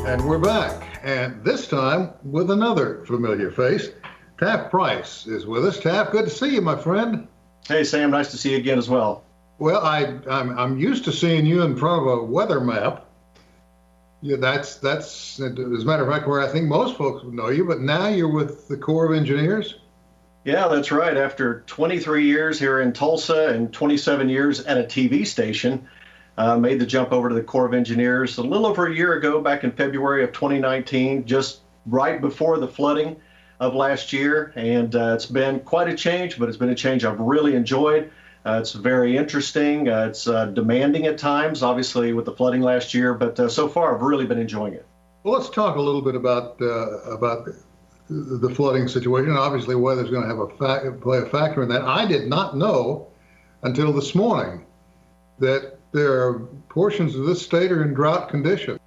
And we're back, and this time with another familiar face. Taft Price is with us. Taft, good to see you, my friend. Hey, Sam, nice to see you again as well. Well, I'm used to seeing you in front of a weather map. Yeah, that's as a matter of fact where I think most folks would know you. But now you're with the Corps of Engineers. Yeah, that's right. After 23 years here in Tulsa and 27 years at a TV station, made the jump over to the Corps of Engineers a little over a year ago, back in February of 2019, just right before the flooding of last year. And it's been quite a change, but it's been a change I've really enjoyed. It's very interesting. It's demanding at times, obviously, with the flooding last year, but so far I've really been enjoying it. Well, let's talk a little bit about the flooding situation. Obviously, weather's going to have play a factor in that. I did not know until this morning that there are portions of this state are in drought conditions.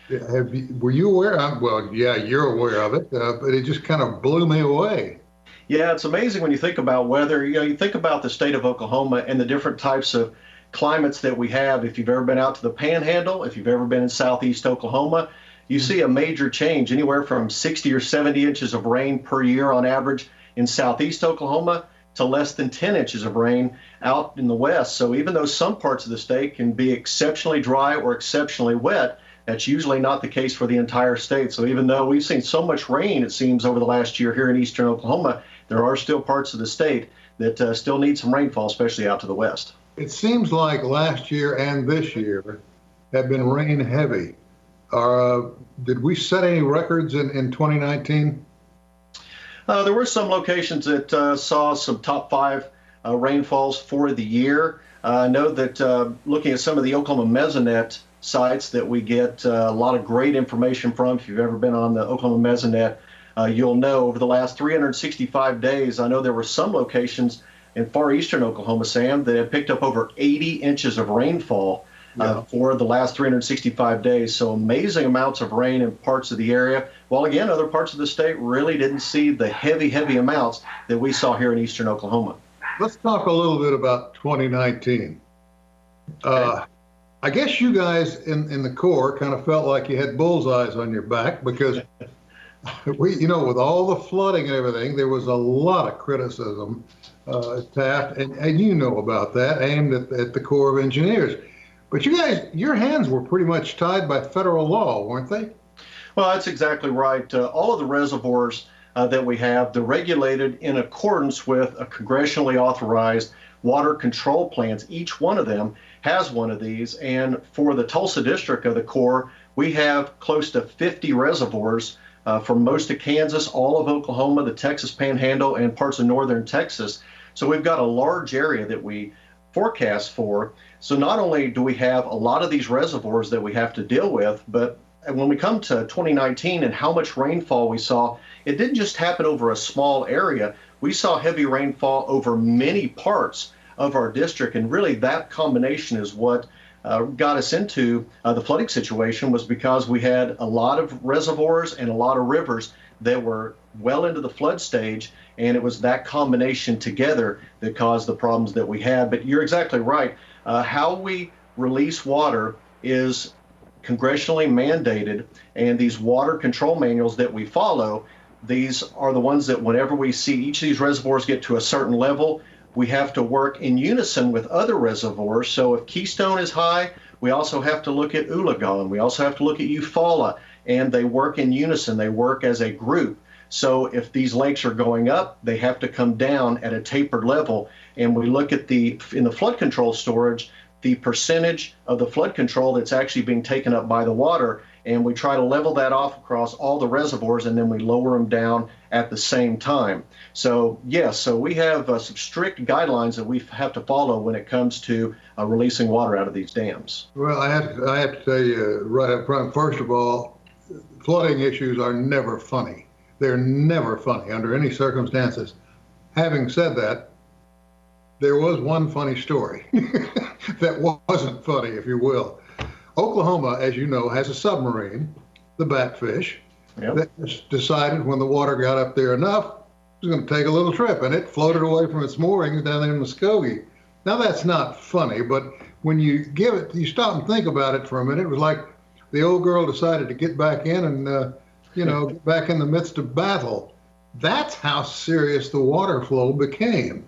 Were you aware? Well, yeah, you're aware of it, but it just kind of blew me away. Yeah, it's amazing when you think about weather. You think about the state of Oklahoma and the different types of climates that we have. If you've ever been out to the Panhandle, if you've ever been in southeast Oklahoma, you see a major change, anywhere from 60 or 70 inches of rain per year on average in southeast Oklahoma to less than 10 inches of rain out in the west. So even though some parts of the state can be exceptionally dry or exceptionally wet, that's usually not the case for the entire state. So even though we've seen so much rain, it seems, over the last year here in eastern Oklahoma, there are still parts of the state that still need some rainfall, especially out to the west. It seems like last year and this year have been rain heavy. Did we set any records in 2019? There were some locations that saw some top five rainfalls for the year. I know that looking at some of the Oklahoma Mesonet sites that we get a lot of great information from, if you've ever been on the Oklahoma Mesonet, you'll know over the last 365 days, I know there were some locations in far eastern Oklahoma, Sam, that had picked up over 80 inches of rainfall for the last 365 days. So amazing amounts of rain in parts of the area. While again, other parts of the state really didn't see the heavy amounts that we saw here in eastern Oklahoma. Let's talk a little bit about 2019. Okay. I guess you guys in the Corps kind of felt like you had bullseyes on your back because with all the flooding and everything, there was a lot of criticism, Taft, and you know about that, aimed at the Corps of Engineers. But you guys, your hands were pretty much tied by federal law, weren't they? Well, that's exactly right. All of the reservoirs that we have, they're regulated in accordance with a congressionally authorized water control plans. Each one of them has one of these. And for the Tulsa district of the Corps, we have close to 50 reservoirs from most of Kansas, all of Oklahoma, the Texas Panhandle, and parts of northern Texas. So we've got a large area that we forecast for. So not only do we have a lot of these reservoirs that we have to deal with, but when we come to 2019 and how much rainfall we saw, it didn't just happen over a small area. We saw heavy rainfall over many parts of our district, and really that combination is what got us into the flooding situation, was because we had a lot of reservoirs and a lot of rivers that were well into the flood stage, and it was that combination together that caused the problems that we had. But you're exactly right. How we release water is congressionally mandated, and these water control manuals that we follow, these are the ones that whenever we see each of these reservoirs get to a certain level, we have to work in unison with other reservoirs. So if Keystone is high, we also have to look at Oulagon. We also have to look at Eufaula, and they work in unison. They work as a group. So if these lakes are going up, they have to come down at a tapered level. And we look at in the flood control storage, the percentage of the flood control that's actually being taken up by the water, and we try to level that off across all the reservoirs, and then we lower them down at the same time. So yes, so we have some strict guidelines that we have to follow when it comes to releasing water out of these dams. Well, I have to tell you right up front, first of all, flooding issues are never funny. They're never funny under any circumstances. Having said that, there was one funny story that wasn't funny, if you will. Oklahoma, as you know, has a submarine, the Batfish, that decided when the water got up there enough, it was going to take a little trip, and it floated away from its moorings down there in Muskogee. Now, that's not funny, but when you stop and think about it for a minute, it was like the old girl decided to get back in and, get back in the midst of battle. That's how serious the water flow became.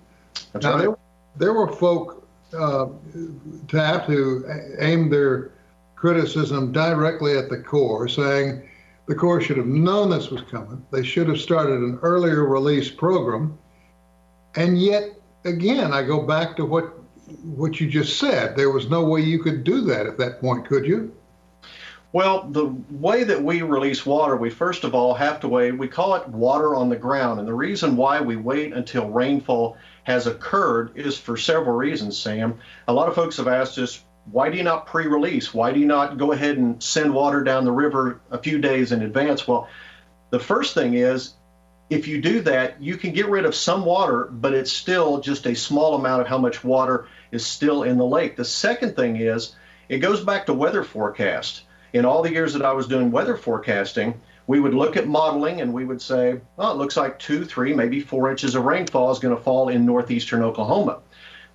That's Now, right. there were folk, Taft, who aimed their criticism directly at the Corps, saying the Corps should have known this was coming. They should have started an earlier release program. And yet, again, I go back to what you just said. There was no way you could do that at that point, could you? Well, the way that we release water, we first of all have to wait. We call it water on the ground. And the reason why we wait until rainfall has occurred is for several reasons, Sam. A lot of folks have asked us, why do you not pre-release? Why do you not go ahead and send water down the river a few days in advance? Well, the first thing is, if you do that, you can get rid of some water, but it's still just a small amount of how much water is still in the lake. The second thing is, it goes back to weather forecast. In all the years that I was doing weather forecasting, we would look at modeling and we would say, oh, it looks like 2, 3, maybe 4 inches of rainfall is going to fall in northeastern Oklahoma.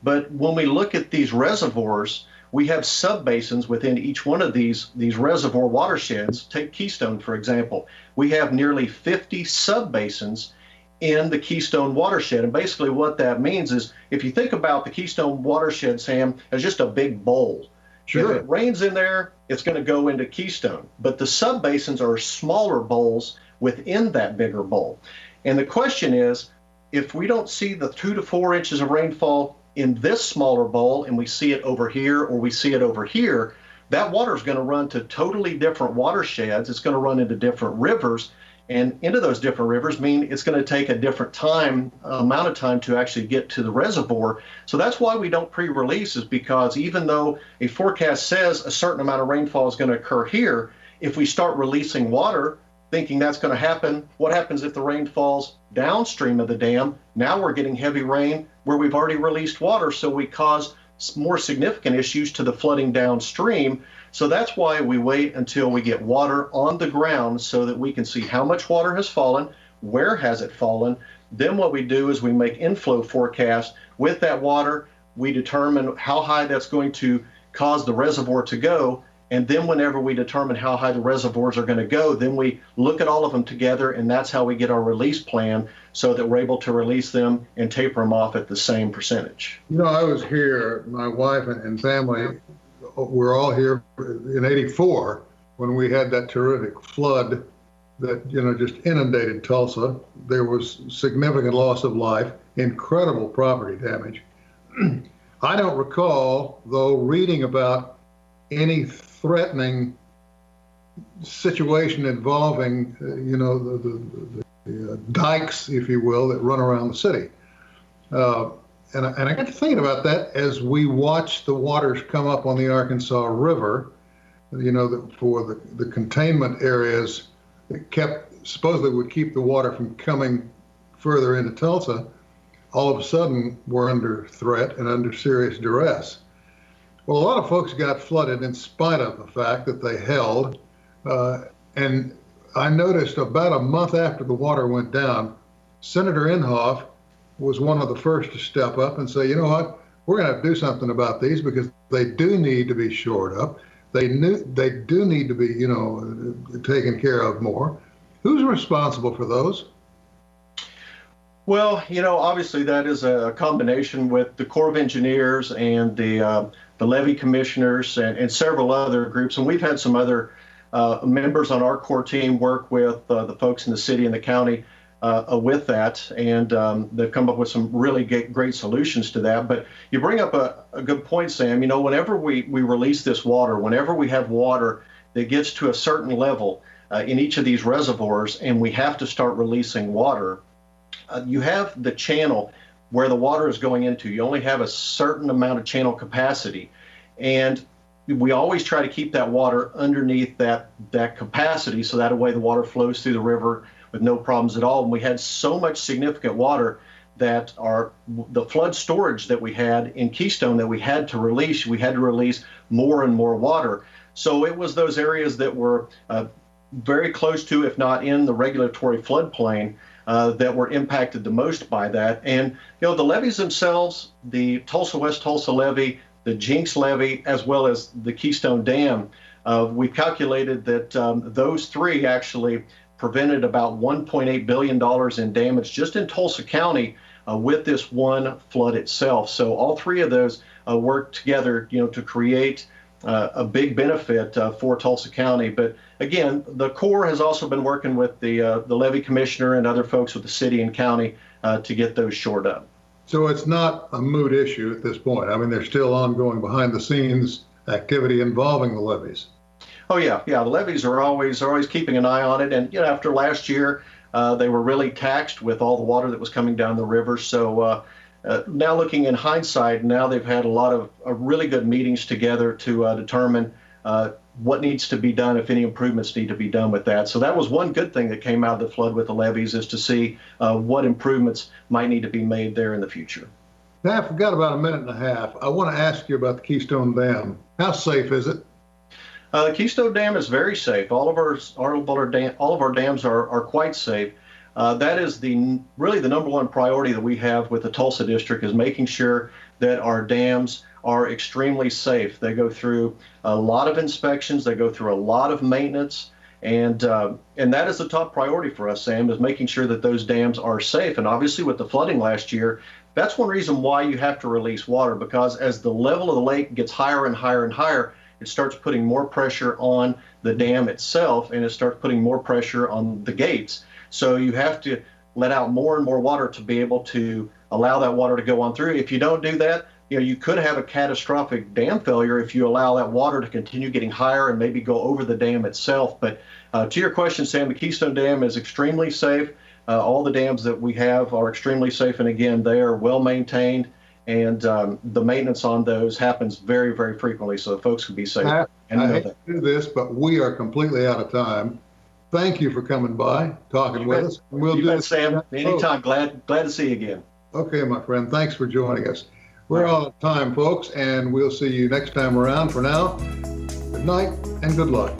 But when we look at these reservoirs, we have subbasins within each one of these reservoir watersheds. Take Keystone, for example. We have nearly 50 subbasins in the Keystone watershed. And basically what that means is, if you think about the Keystone watershed, Sam, as just a big bowl. Sure. If it rains in there, it's going to go into Keystone. But the subbasins are smaller bowls within that bigger bowl. And the question is, if we don't see the 2 to 4 inches of rainfall in this smaller bowl and we see it over here or we see it over here, that water is going to run to totally different watersheds. It's going to run into different rivers, and into those different rivers mean it's going to take a different amount of time to actually get to the reservoir. So that's why we don't pre-release, is because even though a forecast says a certain amount of rainfall is going to occur here, if we start releasing water thinking that's going to happen, what happens if the rain falls downstream of the dam? Now we're getting heavy rain where we've already released water, so we cause more significant issues to the flooding downstream. So that's why we wait until we get water on the ground so that we can see how much water has fallen, where has it fallen. Then what we do is we make inflow forecasts. With that water, we determine how high that's going to cause the reservoir to go. And then whenever we determine how high the reservoirs are going to go, then we look at all of them together, and that's how we get our release plan so that we're able to release them and taper them off at the same percentage. I was here, my wife and family were all here in '84 when we had that terrific flood that, just inundated Tulsa. There was significant loss of life, incredible property damage. I don't recall, though, reading about any threatening situation involving, the dikes, if you will, that run around the city. And I got to thinking about that as we watched the waters come up on the Arkansas River, for the containment areas that supposedly would keep the water from coming further into Tulsa, all of a sudden were under threat and under serious duress. Well, a lot of folks got flooded in spite of the fact that they held. And I noticed about a month after the water went down, Senator Inhofe was one of the first to step up and say, you know what, we're going to have to do something about these because they do need to be shored up. They do need to be, taken care of more. Who's responsible for those? Well, obviously that is a combination with the Corps of Engineers and the levee commissioners and several other groups. And we've had some other members on our Corps team work with the folks in the city and the county with that, and they've come up with some really great solutions to that. But you bring up a good point, Sam. Whenever we release this water, whenever we have water that gets to a certain level in each of these reservoirs, and we have to start releasing water, you have the channel where the water is going into. You only have a certain amount of channel capacity, and we always try to keep that water underneath that capacity, so that way the water flows through the river with no problems at all. And we had so much significant water that the flood storage that we had in Keystone that we had to release more and more water. So it was those areas that were very close to, if not in the regulatory floodplain, that were impacted the most by that. And the levees themselves, the Tulsa West Tulsa levee, the Jinx levee, as well as the Keystone Dam, We calculated that those three actually prevented about $1.8 billion in damage just in Tulsa County with this one flood itself. So all three of those work together, to create a big benefit for Tulsa County. But again, the Corps has also been working with the levee commissioner and other folks with the city and county to get those shored up. So it's not a moot issue at this point. I mean, there's still ongoing behind the scenes activity involving the levees. Oh yeah, the levees are always keeping an eye on it. And after last year, they were really taxed with all the water that was coming down the river. So now looking in hindsight, now they've had a lot of really good meetings together to determine what needs to be done, if any improvements need to be done with that. So that was one good thing that came out of the flood with the levees, is to see what improvements might need to be made there in the future. Now, I've got about a minute and a half. I want to ask you about the Keystone Dam. How safe is it? The Keystone Dam is very safe. All of our dams are quite safe. That is really the number one priority that we have with the Tulsa District, is making sure that our dams are extremely safe. They go through a lot of inspections, they go through a lot of maintenance, and that is the top priority for us, Sam, is making sure that those dams are safe. And obviously with the flooding last year, that's one reason why you have to release water, because as the level of the lake gets higher and higher and higher, it starts putting more pressure on the dam itself, and it starts putting more pressure on the gates. So you have to let out more and more water to be able to allow that water to go on through. If you don't do that, you could have a catastrophic dam failure if you allow that water to continue getting higher and maybe go over the dam itself. But to your question, Sam, the Keystone Dam is extremely safe. All the dams that we have are extremely safe, and again, they are well maintained, and the maintenance on those happens very, very frequently, so folks can be safe. I hate to do this, but we are completely out of time. Thank you for coming by, talking with us. We'll do it, Sam. Anytime. Glad to see you again. Okay, my friend. Thanks for joining us. We're all out of time, folks, and we'll see you next time around. For now, good night and good luck.